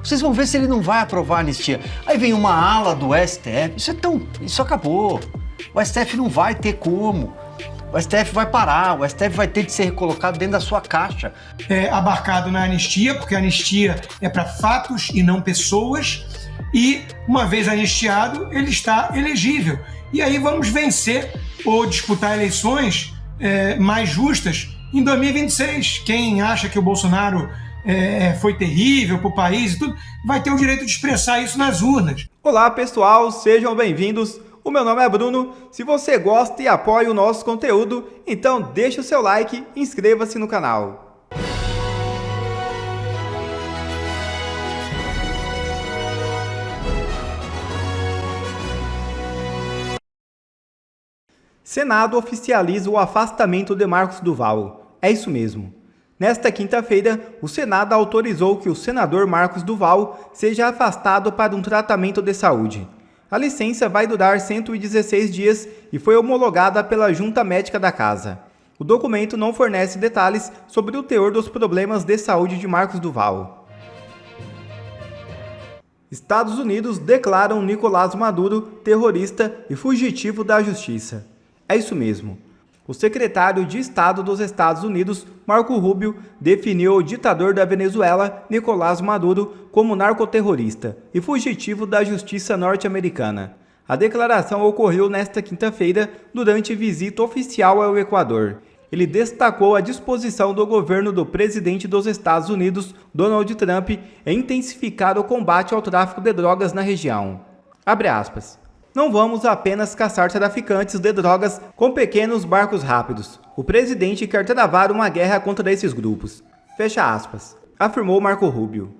Vocês vão ver se ele não vai aprovar a anistia. Aí vem uma ala do STF. Isso acabou. O STF não vai ter como. O STF vai parar, o STF vai ter de ser recolocado dentro da sua caixa. É abarcado na anistia, porque a anistia é para fatos e não pessoas. E, uma vez anistiado, ele está elegível. E aí vamos vencer ou disputar eleições mais justas em 2026. Quem acha que o Bolsonaro foi terrível para o país e tudo, vai ter o direito de expressar isso nas urnas. Olá pessoal, sejam bem-vindos. O meu nome é Bruno. Se você gosta e apoia o nosso conteúdo, então deixe o seu like e inscreva-se no canal. Senado oficializa o afastamento de Marcos Duval. É isso mesmo. Nesta quinta-feira, o Senado autorizou que o senador Marcos Duval seja afastado para um tratamento de saúde. A licença vai durar 116 dias e foi homologada pela Junta Médica da Casa. O documento não fornece detalhes sobre o teor dos problemas de saúde de Marcos Duval. Estados Unidos declaram Nicolás Maduro terrorista e fugitivo da justiça. É isso mesmo. O secretário de Estado dos Estados Unidos, Marco Rubio, definiu o ditador da Venezuela, Nicolás Maduro, como narcoterrorista e fugitivo da justiça norte-americana. A declaração ocorreu nesta quinta-feira durante visita oficial ao Equador. Ele destacou a disposição do governo do presidente dos Estados Unidos, Donald Trump, em intensificar o combate ao tráfico de drogas na região. Abre aspas. Não vamos apenas caçar traficantes de drogas com pequenos barcos rápidos. O presidente quer travar uma guerra contra esses grupos. Fecha aspas, afirmou Marco Rubio.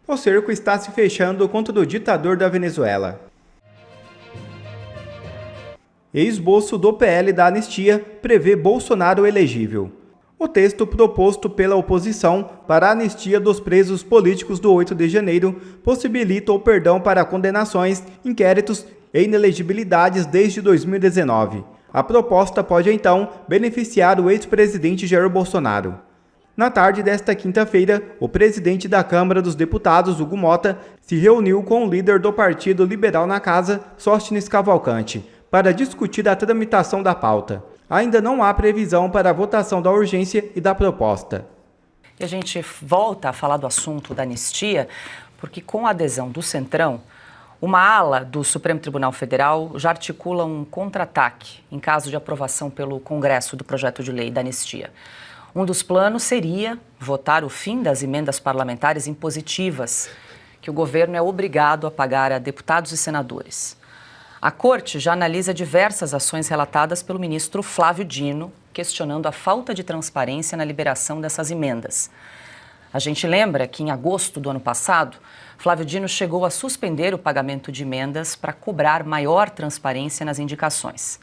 O cerco está se fechando contra o ditador da Venezuela. Esboço do PL da anistia prevê Bolsonaro elegível. O texto proposto pela oposição para a anistia dos presos políticos do 8 de janeiro possibilita o perdão para condenações, inquéritos e inelegibilidades desde 2019. A proposta pode, então, beneficiar o ex-presidente Jair Bolsonaro. Na tarde desta quinta-feira, o presidente da Câmara dos Deputados, Hugo Mota, se reuniu com o líder do Partido Liberal na Casa, Sóstenes Cavalcante, para discutir a tramitação da pauta. Ainda não há previsão para a votação da urgência e da proposta. E a gente volta a falar do assunto da anistia, porque com a adesão do Centrão, uma ala do Supremo Tribunal Federal já articula um contra-ataque em caso de aprovação pelo Congresso do projeto de lei da anistia. Um dos planos seria votar o fim das emendas parlamentares impositivas, que o governo é obrigado a pagar a deputados e senadores. A Corte já analisa diversas ações relatadas pelo ministro Flávio Dino, questionando a falta de transparência na liberação dessas emendas. A gente lembra que em agosto do ano passado, Flávio Dino chegou a suspender o pagamento de emendas para cobrar maior transparência nas indicações.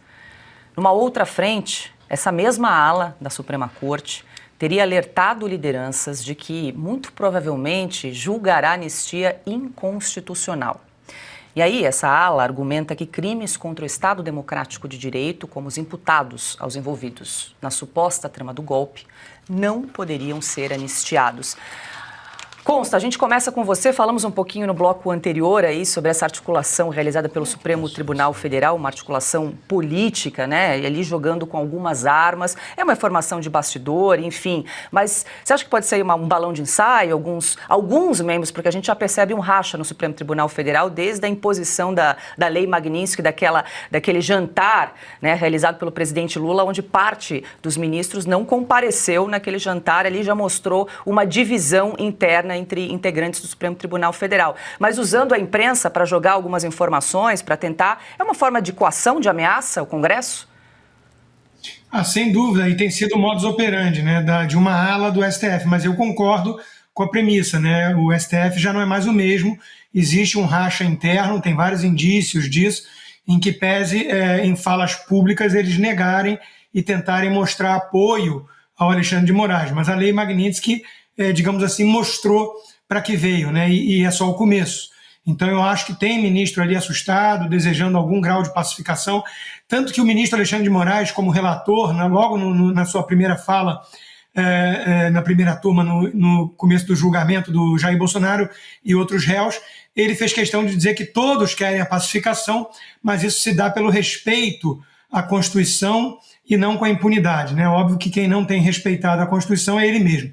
Numa outra frente, essa mesma ala da Suprema Corte teria alertado lideranças de que, muito provavelmente, julgará a anistia inconstitucional. E aí, essa ala argumenta que crimes contra o Estado Democrático de Direito, como os imputados aos envolvidos na suposta trama do golpe, não poderiam ser anistiados. Consta, a gente começa com você, falamos um pouquinho no bloco anterior aí sobre essa articulação realizada pelo Supremo Tribunal Federal, uma articulação política, né, e ali jogando com algumas armas, é uma informação de bastidor, enfim, mas você acha que pode ser um balão de ensaio, alguns membros, porque a gente já percebe um racha no Supremo Tribunal Federal desde a imposição da Lei Magnitsky, daquele jantar, né, realizado pelo presidente Lula, onde parte dos ministros não compareceu naquele jantar, ali já mostrou uma divisão interna entre integrantes do Supremo Tribunal Federal. Mas usando a imprensa para jogar algumas informações, para tentar... É uma forma de coação, de ameaça ao Congresso? Sem dúvida, e tem sido o modus operandi, né, de uma ala do STF, mas eu concordo com a premissa, né, o STF já não é mais o mesmo, existe um racha interno, tem vários indícios disso, em que pese em falas públicas eles negarem e tentarem mostrar apoio ao Alexandre de Moraes, mas a Lei Magnitsky digamos assim, mostrou para que veio, né? E é só o começo. Então eu acho que tem ministro ali assustado, desejando algum grau de pacificação, tanto que o ministro Alexandre de Moraes, como relator, logo na sua primeira fala na primeira turma, no começo do julgamento do Jair Bolsonaro e outros réus, ele fez questão de dizer que todos querem a pacificação, mas isso se dá pelo respeito à Constituição e não com a impunidade, né? Óbvio que quem não tem respeitado a Constituição é ele mesmo.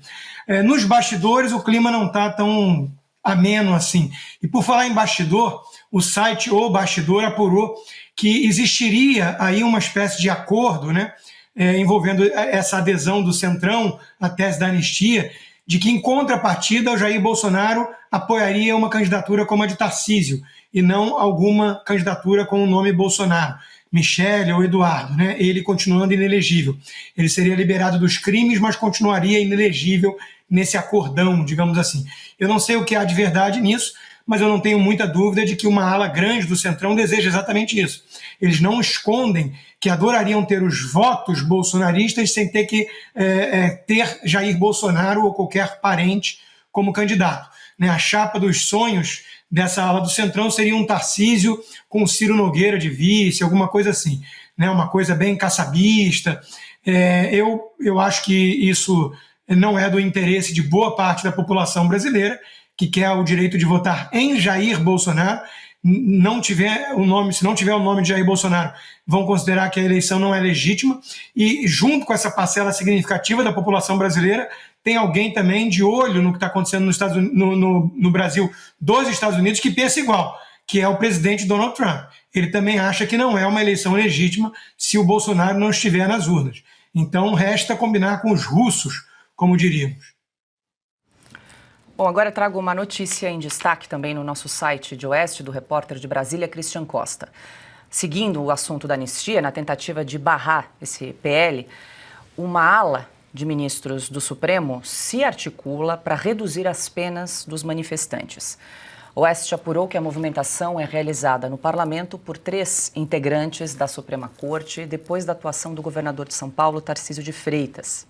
Nos bastidores, o clima não está tão ameno assim. E por falar em bastidor, o site O Bastidor apurou que existiria aí uma espécie de acordo, né, envolvendo essa adesão do Centrão à tese da anistia, de que, em contrapartida, o Jair Bolsonaro apoiaria uma candidatura como a de Tarcísio, e não alguma candidatura com o nome Bolsonaro, Michele ou Eduardo, né? Ele continuando inelegível. Ele seria liberado dos crimes, mas continuaria inelegível nesse acordão, digamos assim. Eu não sei o que há de verdade nisso, mas eu não tenho muita dúvida de que uma ala grande do Centrão deseja exatamente isso. Eles não escondem que adorariam ter os votos bolsonaristas sem ter que ter Jair Bolsonaro ou qualquer parente como candidato, né? A chapa dos sonhos dessa ala do Centrão seria um Tarcísio com Ciro Nogueira de vice, alguma coisa assim, né? Uma coisa bem caçabista. Eu acho que isso não é do interesse de boa parte da população brasileira, que quer o direito de votar em Jair Bolsonaro. Se não tiver o nome de Jair Bolsonaro, vão considerar que a eleição não é legítima, e junto com essa parcela significativa da população brasileira, tem alguém também de olho no que está acontecendo no Brasil dos Estados Unidos que pensa igual, que é o presidente Donald Trump. Ele também acha que não é uma eleição legítima se o Bolsonaro não estiver nas urnas. Então resta combinar com os russos, como diríamos. Bom, agora trago uma notícia em destaque também no nosso site de Oeste, do repórter de Brasília, Christian Costa. Seguindo o assunto da anistia, na tentativa de barrar esse PL, uma ala de ministros do Supremo se articula para reduzir as penas dos manifestantes. O Oeste apurou que a movimentação é realizada no parlamento por 3 integrantes da Suprema Corte, depois da atuação do governador de São Paulo, Tarcísio de Freitas.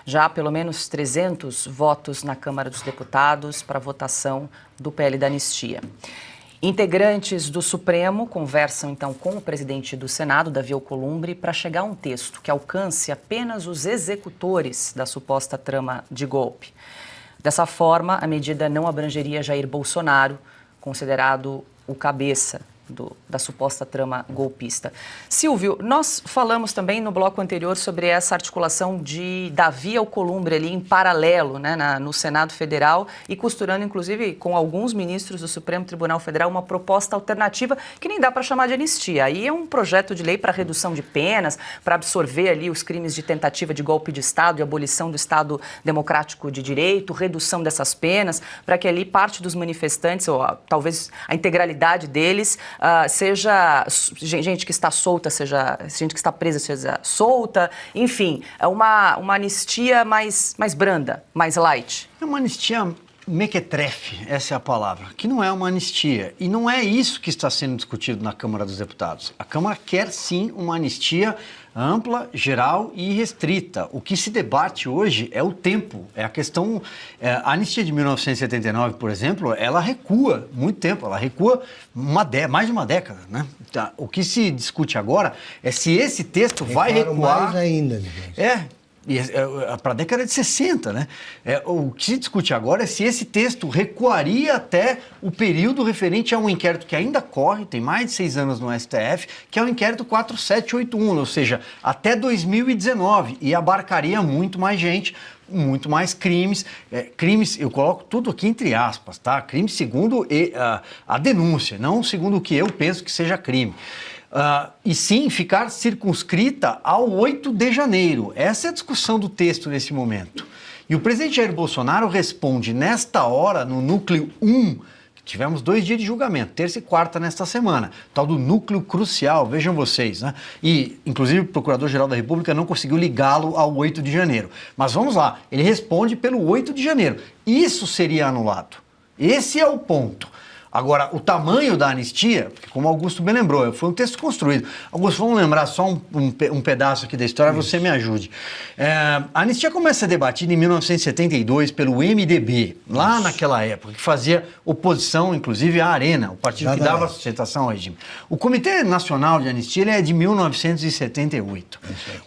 Já há pelo menos 300 votos na Câmara dos Deputados para a votação do PL da anistia. Integrantes do Supremo conversam então com o presidente do Senado, Davi Alcolumbre, para chegar a um texto que alcance apenas os executores da suposta trama de golpe. Dessa forma, a medida não abrangeria Jair Bolsonaro, considerado o cabeça da suposta trama golpista. Silvio, nós falamos também no bloco anterior sobre essa articulação de Davi Alcolumbre ali em paralelo, né, no Senado Federal, e costurando inclusive com alguns ministros do Supremo Tribunal Federal uma proposta alternativa que nem dá para chamar de anistia. Aí é um projeto de lei para redução de penas, para absorver ali os crimes de tentativa de golpe de Estado e abolição do Estado democrático de direito, redução dessas penas, para que ali parte dos manifestantes, ou talvez a integralidade deles, seja gente que está solta, seja gente que está presa, seja solta, enfim, é uma anistia mais branda, mais light. É uma anistia mequetrefe, essa é a palavra, que não é uma anistia. E não é isso que está sendo discutido na Câmara dos Deputados. A Câmara quer sim uma anistia ampla, geral e restrita. O que se debate hoje é o tempo, é a questão... a anistia de 1979, por exemplo, ela recua muito tempo, ela recua mais de uma década, né? O que se discute agora é se esse texto vai recuar... mais ainda. Para a década de 60, né? O que se discute agora é se esse texto recuaria até o período referente a um inquérito que ainda corre, tem mais de 6 anos no STF, que é o inquérito 4781, ou seja, até 2019, e abarcaria muito mais gente, muito mais crimes. Crimes, eu coloco tudo aqui entre aspas, tá? Crimes segundo a denúncia, não segundo o que eu penso que seja crime. E sim ficar circunscrita ao 8 de janeiro. Essa é a discussão do texto nesse momento. E o presidente Jair Bolsonaro responde nesta hora, no núcleo 1, que tivemos 2 dias de julgamento, terça e quarta nesta semana, tal do núcleo crucial, vejam vocês, né? E, inclusive, o Procurador-Geral da República não conseguiu ligá-lo ao 8 de janeiro. Mas vamos lá, ele responde pelo 8 de janeiro. Isso seria anulado. Esse é o ponto. Agora, o tamanho da anistia, porque como Augusto bem lembrou, foi um texto construído. Augusto, vamos lembrar só um pedaço aqui da história, você me ajude. A anistia começa a ser debatida em 1972 pelo MDB, lá naquela época, que fazia oposição, inclusive, à Arena, o partido que dava sustentação ao regime. O Comitê Nacional de Anistia ele é de 1978.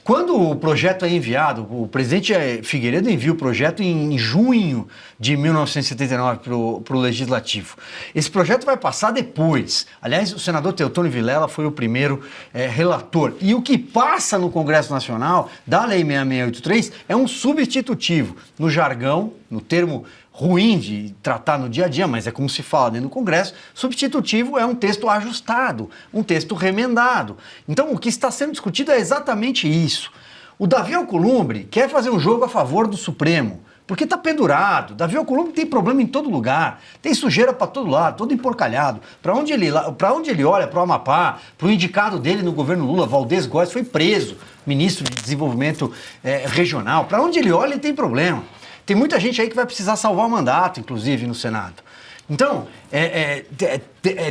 Quando o projeto é enviado, o presidente Figueiredo envia o projeto em junho de 1979 para o Legislativo. Esse projeto vai passar depois. Aliás, o senador Teotônio Vilela foi o primeiro relator. E o que passa no Congresso Nacional da Lei 6683 é um substitutivo. No jargão, no termo ruim de tratar no dia a dia, mas é como se fala dentro do Congresso, substitutivo é um texto ajustado, um texto remendado. Então, o que está sendo discutido é exatamente isso. O Davi Alcolumbre quer fazer um jogo a favor do Supremo, porque está pendurado. Davi Alcolumbre tem problema em todo lugar, tem sujeira para todo lado, todo emporcalhado. Para onde ele olha, para o Amapá, para o indicado dele no governo Lula, Valdez Góes, foi preso, ministro de Desenvolvimento Regional. Para onde ele olha, ele tem problema. Tem muita gente aí que vai precisar salvar o mandato, inclusive, no Senado. Então,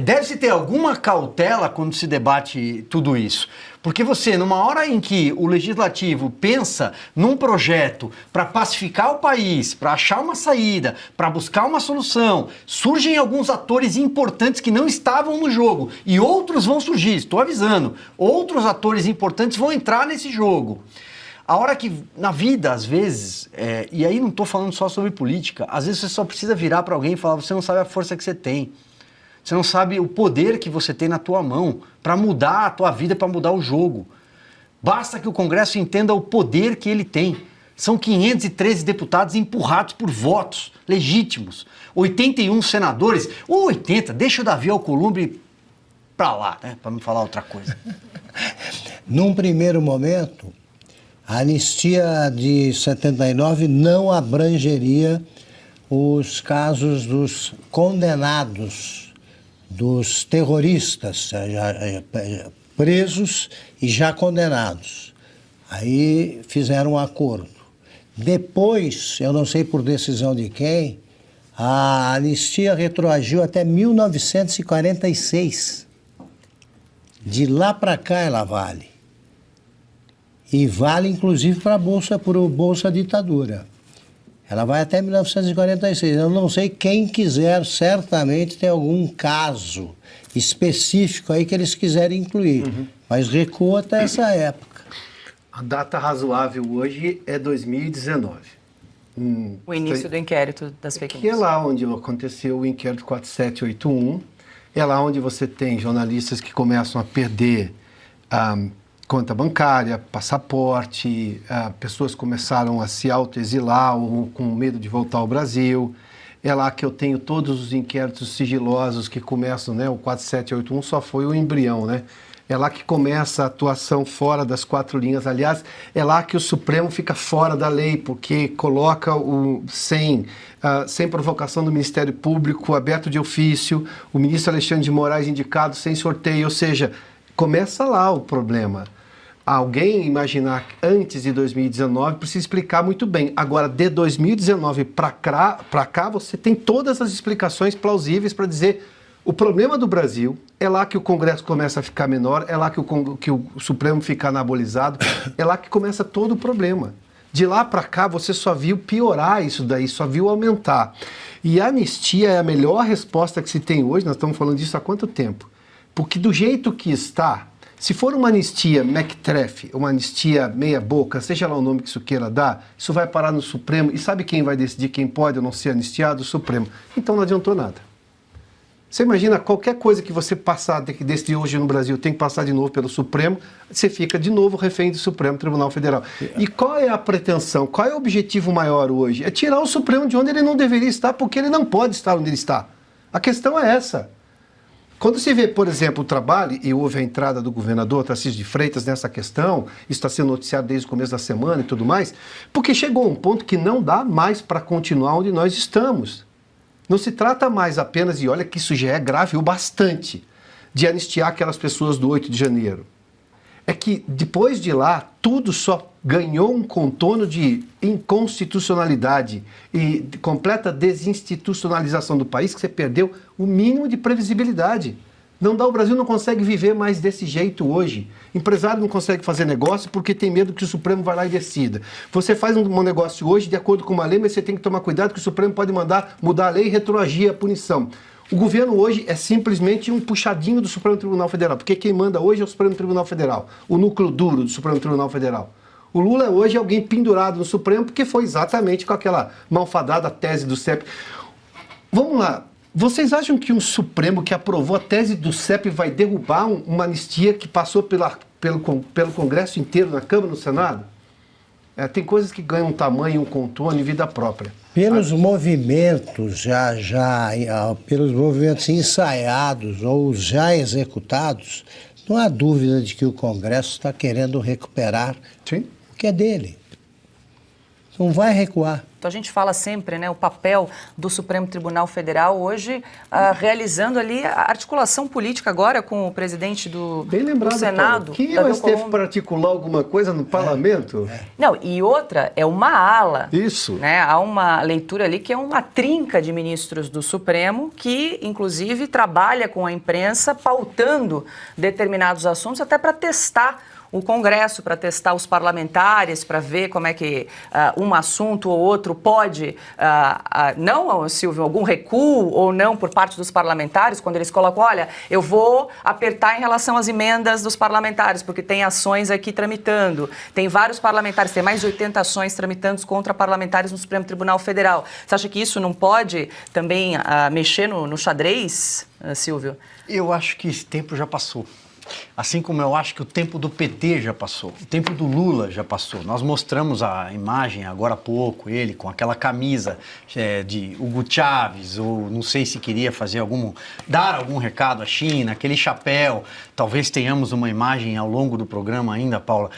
deve-se ter alguma cautela quando se debate tudo isso. Porque você, numa hora em que o Legislativo pensa num projeto para pacificar o país, para achar uma saída, para buscar uma solução, surgem alguns atores importantes que não estavam no jogo e outros vão surgir, estou avisando, outros atores importantes vão entrar nesse jogo. A hora que, na vida, às vezes, e aí não estou falando só sobre política, às vezes você só precisa virar para alguém e falar, você não sabe a força que você tem. Você não sabe o poder que você tem na tua mão para mudar a tua vida, para mudar o jogo. Basta que o Congresso entenda o poder que ele tem. São 513 deputados empurrados por votos legítimos. 81 senadores, ou 80, deixa o Davi Alcolumbre para lá, né, para não falar outra coisa. Num primeiro momento, a anistia de 79 não abrangeria os casos dos condenados, dos terroristas, presos e já condenados. Aí fizeram um acordo. Depois, eu não sei por decisão de quem, a anistia retroagiu até 1946. De lá para cá ela vale. E vale, inclusive, para a Bolsa Ditadura. Ela vai até 1946. Eu não sei quem quiser, certamente tem algum caso específico aí que eles quiserem incluir. Mas recua até essa época. A data razoável hoje é 2019. O início do inquérito das fake news. Que é lá onde aconteceu o inquérito 4781. É lá onde você tem jornalistas que começam a perder conta bancária, passaporte, pessoas começaram a se autoexilar ou com medo de voltar ao Brasil. É lá que eu tenho todos os inquéritos sigilosos que começam, né? O 4781 só foi o embrião, né? É lá que começa a atuação fora das quatro linhas. Aliás, é lá que o Supremo fica fora da lei, porque coloca sem provocação do Ministério Público, aberto de ofício, o ministro Alexandre de Moraes indicado sem sorteio, ou seja, começa lá o problema. Alguém imaginar antes de 2019 precisa explicar muito bem. Agora, de 2019 para cá, você tem todas as explicações plausíveis para dizer o problema do Brasil é lá que o Congresso começa a ficar menor, é lá que o Supremo fica anabolizado, é lá que começa todo o problema. De lá para cá, você só viu piorar isso daí, só viu aumentar. E a anistia é a melhor resposta que se tem hoje, nós estamos falando disso há quanto tempo? Porque do jeito que está, se for uma anistia mequetrefe, uma anistia meia boca, seja lá o nome que isso queira dar, isso vai parar no Supremo. E sabe quem vai decidir quem pode ou não ser anistiado? O Supremo. Então não adiantou nada. Você imagina qualquer coisa que você passar desde hoje no Brasil tem que passar de novo pelo Supremo, você fica de novo refém do Supremo Tribunal Federal. E qual é a pretensão, qual é o objetivo maior hoje? É tirar o Supremo de onde ele não deveria estar, porque ele não pode estar onde ele está. A questão é essa. Quando se vê, por exemplo, o trabalho, e houve a entrada do governador Tarcísio de Freitas nessa questão, isso está sendo noticiado desde o começo da semana e tudo mais, porque chegou a um ponto que não dá mais para continuar onde nós estamos. Não se trata mais apenas, e olha que isso já é grave o bastante, de anistiar aquelas pessoas do 8 de janeiro. é que depois de lá, tudo só ganhou um contorno de inconstitucionalidade e de completa desinstitucionalização do país, que você perdeu o mínimo de previsibilidade. Não dá, o Brasil não consegue viver mais desse jeito hoje. Empresário não consegue fazer negócio porque tem medo que o Supremo vai lá e decida. Você faz um negócio hoje de acordo com uma lei, mas você tem que tomar cuidado que o Supremo pode mandar mudar a lei e retroagir a punição. O governo hoje é simplesmente um puxadinho do Supremo Tribunal Federal, porque quem manda hoje é o Supremo Tribunal Federal, o núcleo duro do Supremo Tribunal Federal. O Lula hoje é alguém pendurado no Supremo porque foi exatamente com aquela malfadada tese do CEP. Vamos lá. Vocês acham que um Supremo que aprovou a tese do CEP vai derrubar uma anistia que passou pelo Congresso inteiro, na Câmara e no Senado? Tem coisas que ganham um tamanho, um contorno e vida própria. Pelos movimentos pelos movimentos ensaiados ou já executados, não há dúvida de que o Congresso está querendo recuperar Sim. o que é dele. Não vai recuar. Então a gente fala sempre, né, o papel do Supremo Tribunal Federal hoje realizando ali a articulação política agora com o presidente do Senado. Paulo. Que o STF para articular alguma coisa no parlamento? Não, e outra é uma ala. Isso. Né, há uma leitura ali que é uma trinca de ministros do Supremo que, inclusive, trabalha com a imprensa pautando determinados assuntos até para testar o Congresso, para testar os parlamentares, para ver como é que um assunto ou outro pode, não, Silvio, algum recuo ou não por parte dos parlamentares, quando eles colocam, olha, eu vou apertar em relação às emendas dos parlamentares, porque tem ações aqui tramitando, tem vários parlamentares, tem mais de 80 ações tramitando contra parlamentares no Supremo Tribunal Federal. Você acha que isso não pode também mexer no xadrez, Silvio? Eu acho que esse tempo já passou. Assim como eu acho que o tempo do PT já passou, o tempo do Lula já passou. Nós mostramos a imagem agora há pouco, ele com aquela camisa de Hugo Chávez, ou não sei se queria dar algum recado à China, aquele chapéu. Talvez tenhamos uma imagem ao longo do programa ainda, Paula,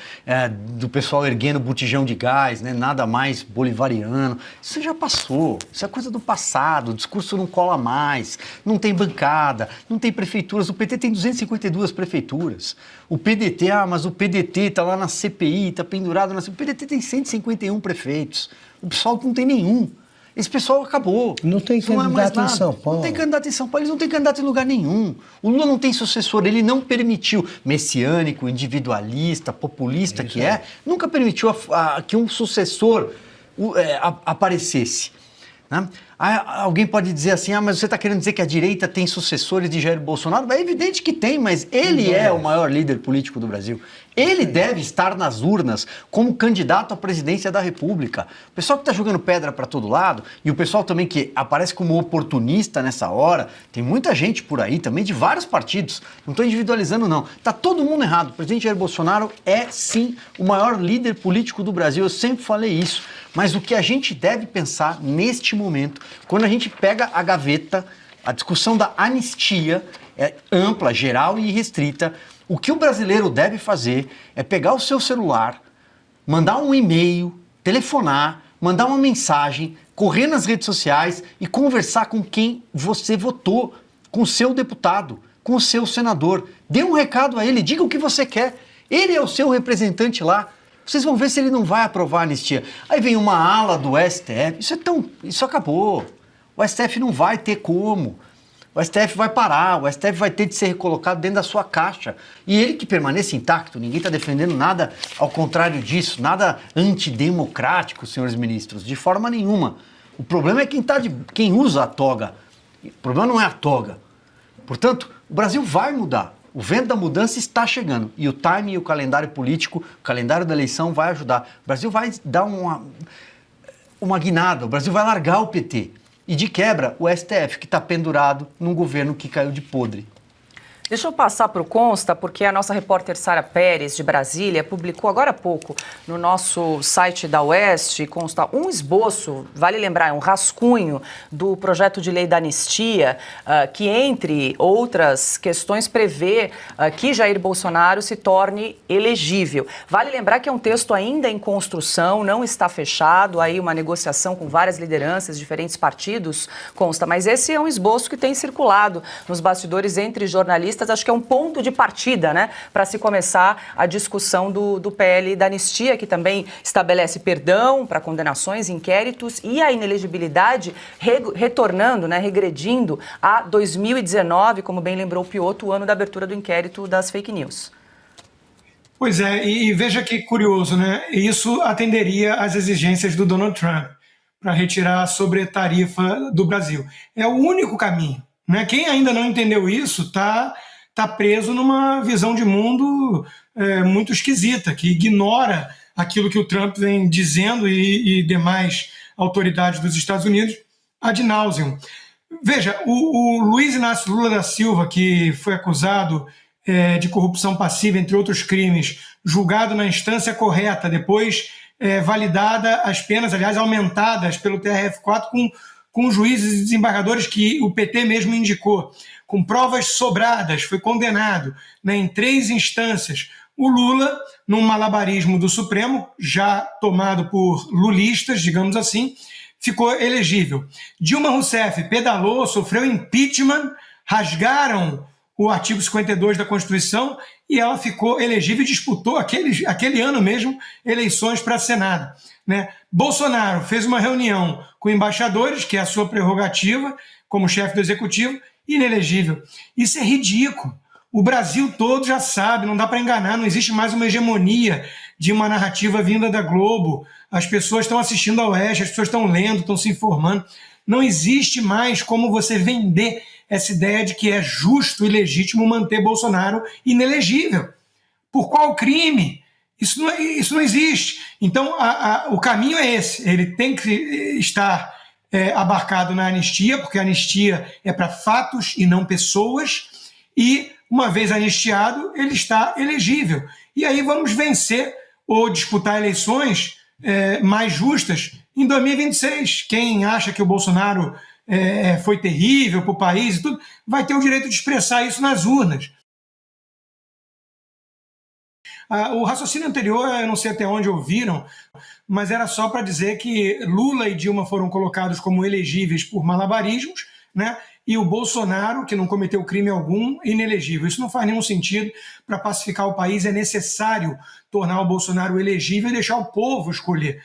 do pessoal erguendo botijão de gás, né? Nada mais bolivariano. Isso já passou, isso é coisa do passado, o discurso não cola mais, não tem bancada, não tem prefeituras. O PT tem 252 prefeituras. O PDT, mas o PDT está lá na CPI, está pendurado na CPI. O PDT tem 151 prefeitos. O PSOL não tem nenhum. Esse pessoal acabou. Não tem candidato em São Paulo. Não tem candidato em São Paulo, eles não têm candidato em lugar nenhum. O Lula não tem sucessor, ele não permitiu, messiânico, individualista, populista que é, nunca permitiu que um sucessor aparecesse. Né? Alguém pode dizer assim, mas você está querendo dizer que a direita tem sucessores de Jair Bolsonaro? É evidente que tem, mas ele é o maior líder político do Brasil. Ele deve estar nas urnas como candidato à presidência da República. O pessoal que está jogando pedra para todo lado, e o pessoal também que aparece como oportunista nessa hora, tem muita gente por aí também de vários partidos, não estou individualizando não, está todo mundo errado. O presidente Jair Bolsonaro é sim o maior líder político do Brasil, eu sempre falei isso. Mas o que a gente deve pensar neste momento, quando a gente pega a gaveta, a discussão da anistia é ampla, geral e restrita, o que o brasileiro deve fazer é pegar o seu celular, mandar um e-mail, telefonar, mandar uma mensagem, correr nas redes sociais e conversar com quem você votou, com o seu deputado, com o seu senador. Dê um recado a ele, diga o que você quer. Ele é o seu representante lá. Vocês vão ver se ele não vai aprovar a anistia. Aí vem uma ala do STF, isso acabou. O STF não vai ter como. O STF vai parar, o STF vai ter de ser recolocado dentro da sua caixa. E ele que permaneça intacto, ninguém está defendendo nada ao contrário disso, nada antidemocrático, senhores ministros, de forma nenhuma. O problema é quem usa a toga. O problema não é a toga. Portanto, o Brasil vai mudar. O vento da mudança está chegando e o time e o calendário político, o calendário da eleição vai ajudar. O Brasil vai dar uma guinada, o Brasil vai largar o PT. E de quebra, o STF, que está pendurado num governo que caiu de podre. Deixa eu passar para o Consta, porque a nossa repórter Sara Pérez, de Brasília, publicou agora há pouco no nosso site da Oeste, Consta, um esboço, vale lembrar, um rascunho do projeto de lei da anistia, que, entre outras questões, prevê que Jair Bolsonaro se torne elegível. Vale lembrar que é um texto ainda em construção, não está fechado, aí uma negociação com várias lideranças, diferentes partidos, Consta, mas esse é um esboço que tem circulado nos bastidores entre jornalistas terroristas, acho que é um ponto de partida, né, para se começar a discussão do PL da anistia, que também estabelece perdão para condenações, inquéritos e a inelegibilidade retornando, né, regredindo a 2019, como bem lembrou o Piotto, o ano da abertura do inquérito das fake news. Pois é, e veja que curioso, né? Isso atenderia às exigências do Donald Trump para retirar a sobretarifa do Brasil. É o único caminho, né? Quem ainda não entendeu isso está preso numa visão de mundo muito esquisita, que ignora aquilo que o Trump vem dizendo e demais autoridades dos Estados Unidos ad nauseam. Veja, o Luiz Inácio Lula da Silva, que foi acusado de corrupção passiva, entre outros crimes, julgado na instância correta, depois validada as penas, aliás, aumentadas pelo TRF4 com juízes e desembargadores que o PT mesmo indicou, com provas sobradas, foi condenado, né, em 3 instâncias. O Lula, num malabarismo do Supremo, já tomado por lulistas, digamos assim, ficou elegível. Dilma Rousseff pedalou, sofreu impeachment, rasgaram o artigo 52 da Constituição e ela ficou elegível e disputou aquele ano mesmo eleições para Senado, né? Bolsonaro fez uma reunião com embaixadores, que é a sua prerrogativa como chefe do Executivo, inelegível. Isso é ridículo. O Brasil todo já sabe, não dá para enganar, não existe mais uma hegemonia de uma narrativa vinda da Globo. As pessoas estão assistindo ao Oeste, as pessoas estão lendo, estão se informando. Não existe mais como você vender essa ideia de que é justo e legítimo manter Bolsonaro inelegível. Por qual crime? Isso não existe. Então, o caminho é esse. Ele tem que estar abarcado na anistia, porque a anistia é para fatos e não pessoas, e, uma vez anistiado, ele está elegível. E aí vamos vencer ou disputar eleições mais justas em 2026. Quem acha que o Bolsonaro foi terrível para o país e tudo, vai ter o direito de expressar isso nas urnas. O raciocínio anterior, eu não sei até onde ouviram, mas era só para dizer que Lula e Dilma foram colocados como elegíveis por malabarismos, né? E o Bolsonaro, que não cometeu crime algum, inelegível. Isso não faz nenhum sentido. Para pacificar o país é necessário tornar o Bolsonaro elegível e deixar o povo escolher.